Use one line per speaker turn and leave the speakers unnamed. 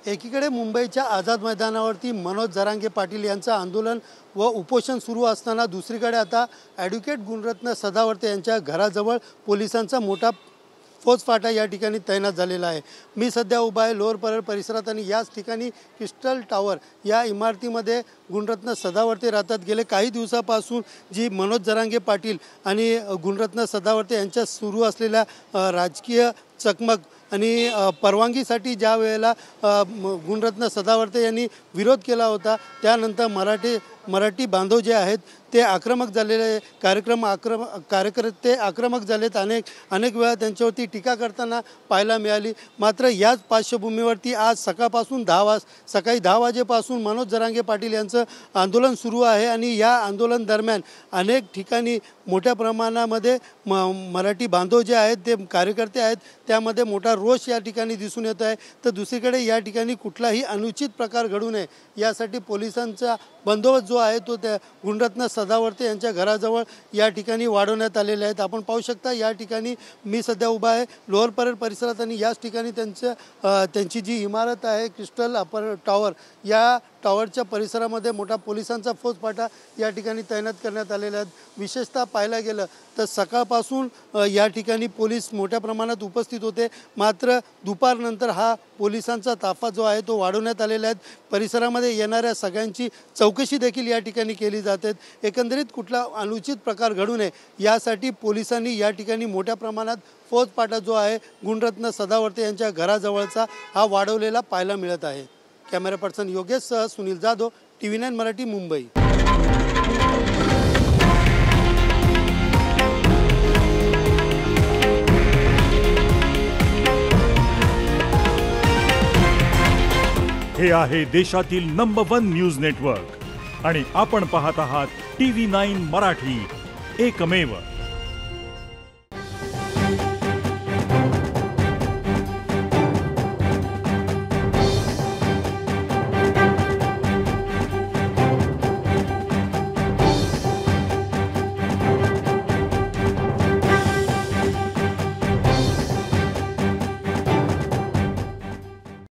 एकीकडे मुंबईच्या आझाद मैदानावरती मनोज जरांगे पाटील यांचं आंदोलन व उपोषण सुरू असताना दुसरीकडे आता ॲडव्होकेट गुणरत्न सदावर्ते यांच्या घराजवळ पोलिसांचा मोठा फौजफाटा या ठिकाणी तैनात झालेला आहे। मी सध्या उभा आहे लोअर परळ परिसरात आणि याच ठिकाणी क्रिस्टल टावर या इमारतीमध्ये गुणरत्न सदावर्ते राहतात। गेले काही दिवसापासून जी मनोज जरांगे पाटील आणि गुणरत्न सदावर्ते यांच्या सुरू असलेल्या राजकीय चकमक आणि परवानगीसाठी ज्या वेळेला गुणरत्न सदावर्ते यांनी विरोध केला होता त्यानंतर मराठी बांधव जे आहेत ते आक्रमक झालेले कार्यकर्ते आक्रमक झालेत। अनेक वेळा त्यांच्यावरती टीका करताना पाहायला मिळाली। मात्र याच पार्श्वभूमीवरती आज सकाळी 10 वाजेपासून मनोज जरांगे पाटील यांचं आंदोलन सुरू आहे आणि या आंदोलन दरम्यान अनेक ठिकाणी मोठ्या प्रमाणामध्ये मराठी बांधव जे आहेत ते कार्यकर्ते आहेत त्यामध्ये मोठा रोष या ठिकाणी दिसून येत आहे। तर दुसरीकडे या ठिकाणी कुठलाही अनुचित प्रकार घडू नये यासाठी पोलिसांचा बंदोबस्त जो आहे तो त्या गुणरत्न सदावर्ते यांच्या घराजवळ या ठिकाणी वाढवण्यात आलेले आहेत। आपण पाहू शकता या ठिकाणी मी सध्या उभा आहे लोअर परळ परिसरात आणि याच ठिकाणी त्यांची जी इमारत आहे क्रिस्टल टावर या टावरच्या परिसरामध्ये मोठा पोलिसांचा फौजफाटा या ठिकाणी तैनात करण्यात आलेला आहे। विशेषतः पाहायला गेलं तर सकाळपासून या ठिकाणी पोलीस मोठ्या प्रमाणात उपस्थित होते, मात्र दुपारनंतर हा पोलिसांचा ताफा जो आहे तो वाढवण्यात आलेला आहे। परिसरामध्ये येणाऱ्या सगळ्यांची चौकशी देखील या ठिकाणी केली जाते। एकंदरीत कुठला अनुचित प्रकार घडू नये यासाठी पोलिसांनी या ठिकाणी मोठ्या प्रमाणात फौजफाटा जो आहे गुणरत्न सदावर्ते यांच्या घराजवळचा हा वाढवलेला पाहायला मिळत आहे। कॅमेरा पर्सन योगेश सह सुनील जाधव, TV9 मराठी, मुंबई।
हे आहे देशातील नंबर 1 न्यूज नेटवर्क आणि आपण पाहत आहात TV9 मराठी, एकमेव।